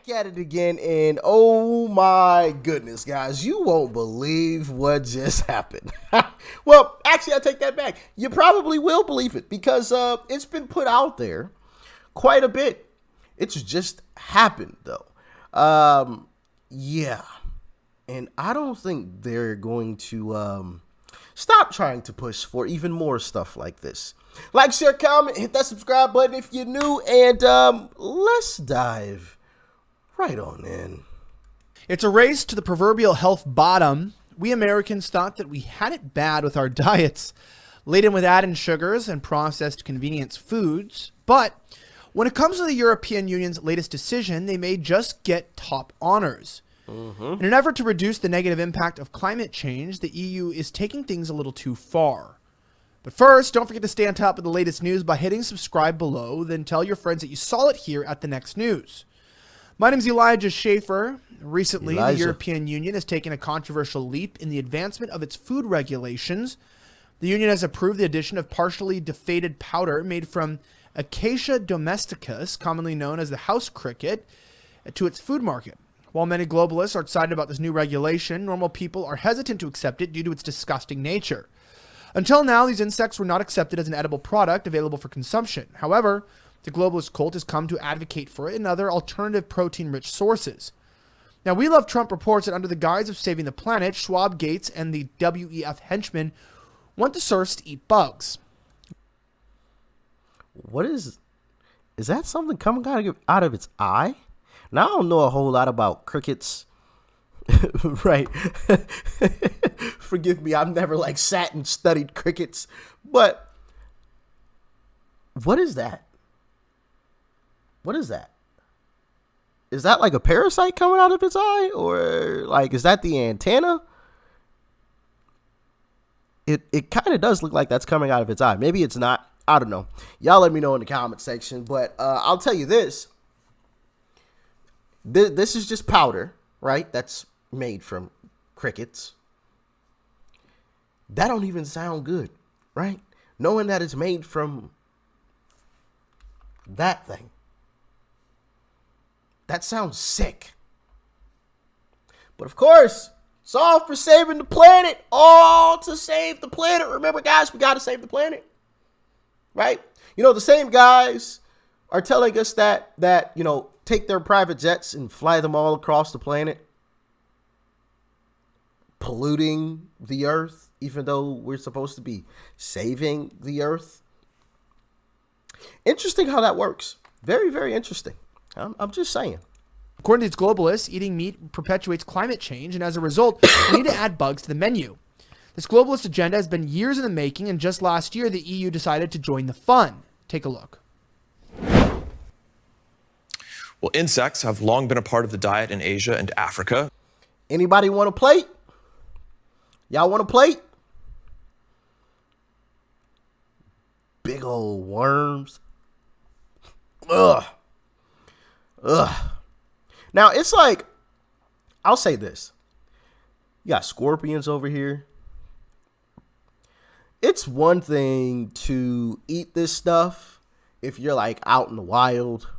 back at it again, and oh my goodness, guys, you won't believe what just happened. Well, actually, I take that back. You probably will believe it because it's been put out there quite a bit. It's just happened, though. Yeah, and I don't think they're going to stop trying to push for even more stuff like this. Like, share, comment, hit that subscribe button if you're new, and let's dive right on in. It's a race to the proverbial health bottom. We Americans thought that we had it bad with our diets, laden with added sugars and processed convenience foods. But when it comes to the European Union's latest decision, they may just get top honors. In an effort to reduce the negative impact of climate change, the EU is taking things a little too far. But first, don't forget to stay on top of the latest news by hitting subscribe below, then tell your friends that you saw it here at the next news. My name is Elijah Schaefer. Recently, the European Union has taken a controversial leap in the advancement of its food regulations. The Union has approved the addition of partially deflated powder made from Acacia domesticus, commonly known as the house cricket, to its food market. While many globalists are excited about this new regulation, normal people are hesitant to accept it due to its disgusting nature. Until now, these insects were not accepted as an edible product available for consumption. However, the globalist cult has come to advocate for it in other alternative protein-rich sources. Now, We Love Trump reports that under the guise of saving the planet, Schwab, Gates, and the WEF henchmen want the source to eat bugs. What is that something coming out of its eye? Now, I don't know a whole lot about crickets. Right. Forgive me, I've never sat and studied crickets, but what is that? What is that? Is that like a parasite coming out of its eye, or is that the antenna? It kind of does look like that's coming out of its eye. Maybe it's not. I don't know. Y'all let me know in the comment section, but I'll tell you this. This is just powder, right? That's made from crickets. That don't even sound good, right? Knowing that it's made from that thing. That sounds sick. But of course, it's all for saving the planet. All to save the planet. Remember, guys, we got to save the planet. Right? You know, the same guys are telling us that take their private jets and fly them all across the planet, polluting the earth, even though we're supposed to be saving the earth. Interesting how that works. Very, very interesting. I'm just saying. According to these globalists, eating meat perpetuates climate change, and as a result, we need to add bugs to the menu. This globalist agenda has been years in the making, and just last year, the EU decided to join the fun. Take a look. Well, insects have long been a part of the diet in Asia and Africa. Anybody want a plate? Y'all want a plate? Big old worms. Ugh. Now, it's I'll say this. You got scorpions over here. It's one thing to eat this stuff if you're out in the wild,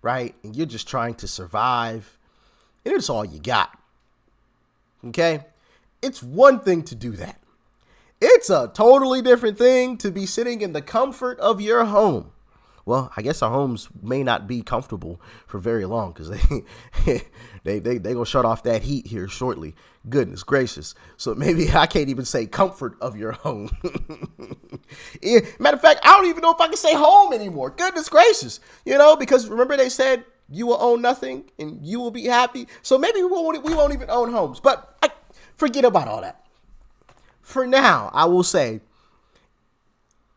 right? And you're just trying to survive. And it's all you got. Okay? It's one thing to do that. It's a totally different thing to be sitting in the comfort of your home. Well, I guess our homes may not be comfortable for very long because they gonna shut off that heat here shortly. Goodness gracious. So maybe I can't even say comfort of your home. Matter of fact, I don't even know if I can say home anymore. Goodness gracious. Because remember they said you will own nothing and you will be happy. So maybe we won't even own homes. But forget about all that. For now, I will say,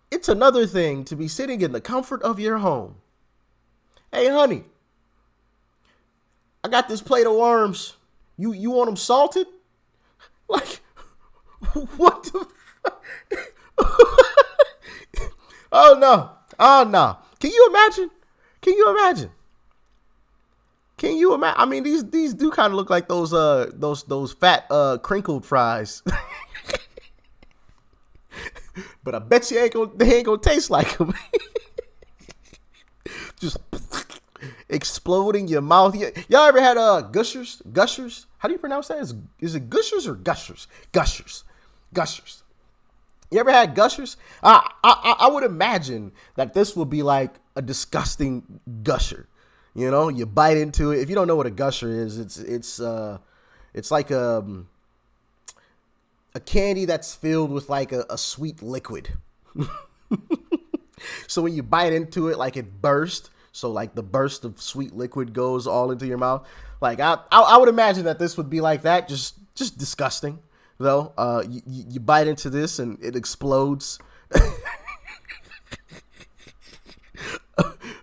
it's another thing to be sitting in the comfort of your home. Hey, honey, I got this plate of worms. You want them salted? What the fuck? Oh, no. Oh, no. Can you imagine? I mean, these do kind of look like those fat crinkled fries. But I bet you they ain't gonna taste like them. Just explode in your mouth. Y'all ever had gushers? Gushers? How do you pronounce that? Is it gushers or gushers? Gushers. Gushers. You ever had gushers? I would imagine that this would be like a disgusting gusher. You know, you bite into it. If you don't know what a gusher is, it's like a candy that's filled with like a sweet liquid. So when you bite into it, like it bursts. So like the burst of sweet liquid goes all into your mouth. Like I would imagine that this would be like that. Just disgusting though. You bite into this and it explodes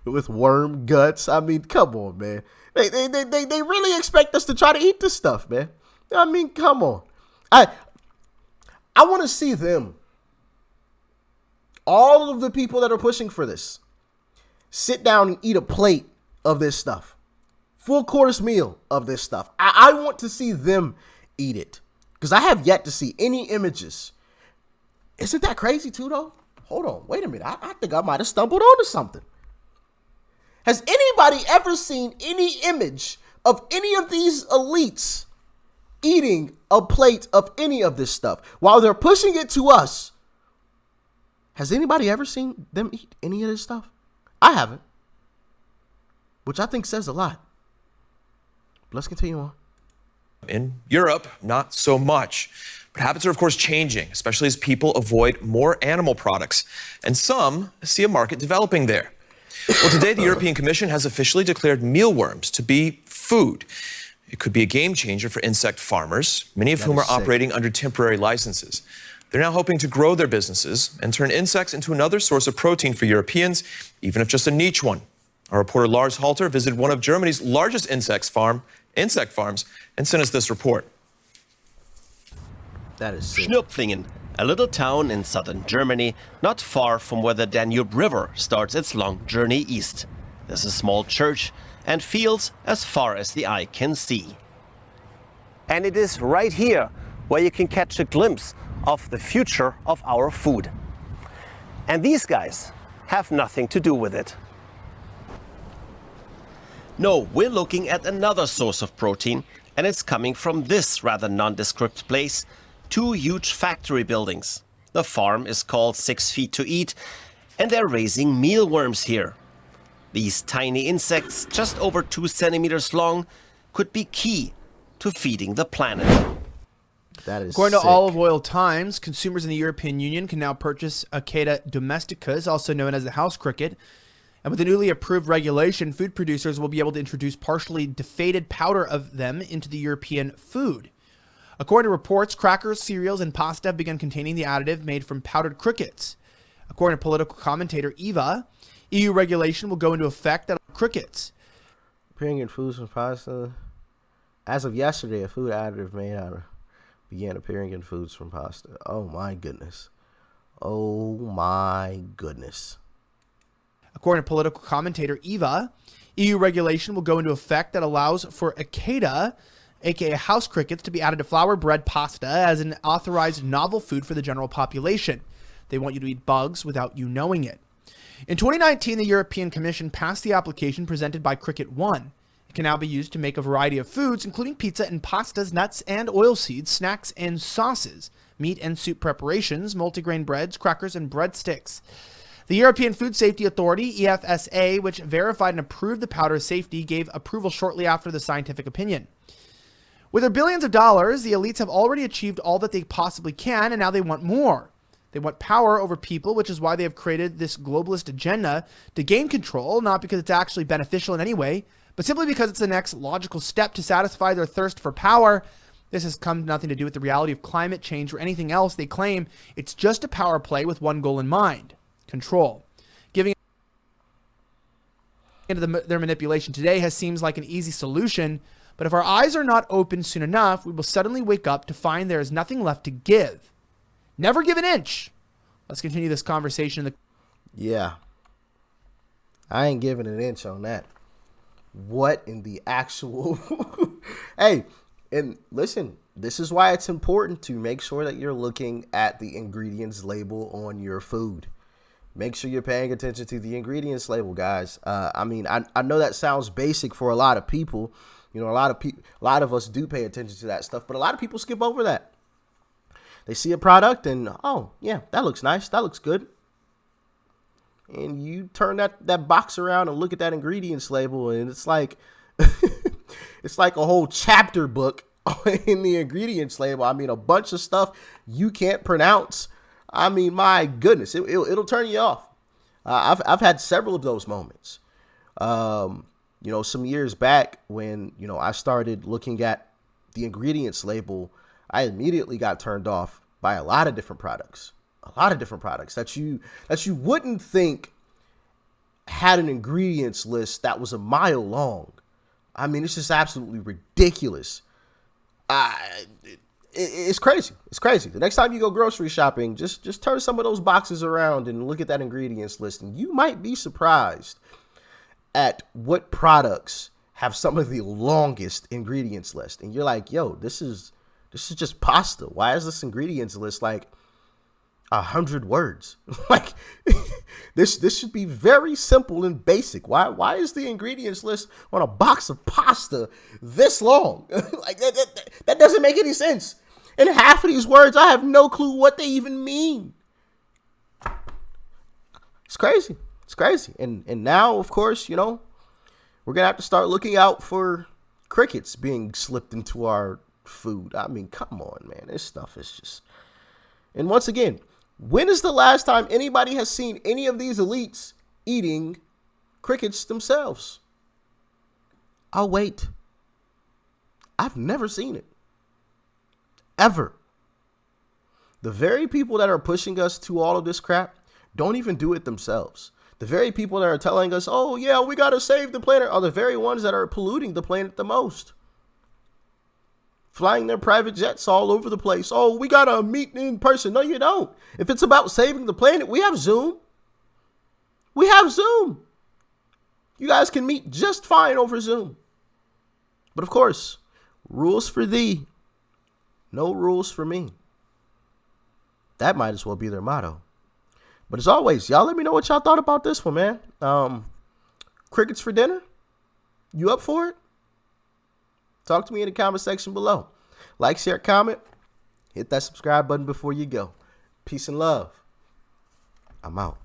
with worm guts. I mean, come on, man. They really expect us to try to eat this stuff, man. I mean, come on. I want to see them. All of the people that are pushing for this, sit down and eat a plate of this stuff. Full course meal of this stuff. I want to see them eat it. Because I have yet to see any images. Isn't that crazy too, though? Hold on. Wait a minute. I think I might have stumbled onto something. Has anybody ever seen any image of any of these elites eating a plate of any of this stuff while they're pushing it to us? Has anybody ever seen them eat any of this stuff? I haven't, which I think says a lot. But let's continue on. In Europe, not so much. But habits are, of course, changing, especially as people avoid more animal products. And some see a market developing there. Well, today, the European Commission has officially declared mealworms to be food. It could be a game changer for insect farmers, many of whom are operating under temporary licenses. They're now hoping to grow their businesses and turn insects into another source of protein for Europeans, even if just a niche one. Our reporter Lars Halter visited one of Germany's largest insect farms and sent us this report. That is sick. Schnupflingen, a little town in southern Germany, not far from where the Danube River starts its long journey east. There's a small church and fields as far as the eye can see. And it is right here where you can catch a glimpse of the future of our food. And these guys have nothing to do with it. No, we're looking at another source of protein, and it's coming from this rather nondescript place, 2 huge factory buildings. The farm is called 6 Feet to Eat, and they're raising mealworms here. These tiny insects, just over 2 centimeters long, could be key to feeding the planet. That is According sick. to Olive Oil Times, consumers in the European Union can now purchase Aceda domesticas, also known as the house cricket. And with the newly approved regulation, food producers will be able to introduce partially deflated powder of them into the European food. According to reports, crackers, cereals, and pasta have begun containing the additive made from powdered crickets. According to political commentator Eva, EU regulation will go into effect on crickets. Appearing in foods from pasta. As of yesterday, a food additive made out of began appearing in foods from pasta. Oh my goodness. Oh my goodness. According to political commentator Eva, EU regulation will go into effect that allows for Aceda, aka house crickets, to be added to flour, bread, pasta as an authorized novel food for the general population. They want you to eat bugs without you knowing it. In 2019, the European Commission passed the application presented by Cricket One. It can now be used to make a variety of foods, including pizza and pastas, nuts and oilseeds, snacks and sauces, meat and soup preparations, multigrain breads, crackers, and breadsticks. The European Food Safety Authority, EFSA, which verified and approved the powder's safety, gave approval shortly after the scientific opinion. With their billions of dollars, the elites have already achieved all that they possibly can, and now they want more. They want power over people, which is why they have created this globalist agenda to gain control, not because it's actually beneficial in any way, but simply because it's the next logical step to satisfy their thirst for power. This has come nothing to do with the reality of climate change or anything else. They claim it's just a power play with one goal in mind: control. Giving into their manipulation today seems like an easy solution, but if our eyes are not open soon enough, we will suddenly wake up to find there is nothing left to give. Never give an inch. Let's continue this conversation. Yeah. I ain't giving an inch on that. What in the actual... Hey, and listen, this is why it's important to make sure that you're looking at the ingredients label on your food. Make sure you're paying attention to the ingredients label, guys. I mean, I know that sounds basic for a lot of people. You know, a lot of us do pay attention to that stuff, but a lot of people skip over that. They see a product and, oh, yeah, that looks nice. That looks good. And you turn that box around and look at that ingredients label, and it's like it's like a whole chapter book in the ingredients label. I mean, a bunch of stuff you can't pronounce. I mean, my goodness, it'll turn you off. I've had several of those moments. You know, some years back when, you know, I started looking at the ingredients label, I immediately got turned off by a lot of different products. A lot of different products that you wouldn't think had an ingredients list that was a mile long. I mean, it's just absolutely ridiculous. It's crazy. It's crazy. The next time you go grocery shopping, just turn some of those boxes around and look at that ingredients list, and you might be surprised at what products have some of the longest ingredients list. And you're like, yo, this is just pasta. Why is this ingredients list like 100 words? Like this should be very simple and basic. Why is the ingredients list on a box of pasta this long? Like that doesn't make any sense. And half of these words, I have no clue what they even mean. It's crazy. It's crazy. And now, of course, you know, we're going to have to start looking out for crickets being slipped into our food. I mean, come on, man. This stuff is just... And once again, when is the last time anybody has seen any of these elites eating crickets themselves? I'll wait. I've never seen it. Ever. The very people that are pushing us to all of this crap don't even do it themselves. The very people that are telling us, oh, yeah, we got to save the planet, are the very ones that are polluting the planet the most. Flying their private jets all over the place. Oh, we got to meet in person. No, you don't. If it's about saving the planet, we have Zoom. We have Zoom. You guys can meet just fine over Zoom. But of course, rules for thee, no rules for me. That might as well be their motto. But as always, y'all let me know what y'all thought about this one, man. Crickets for dinner? You up for it? Talk to me in the comment section below. Like, share, comment. Hit that subscribe button before you go. Peace and love. I'm out.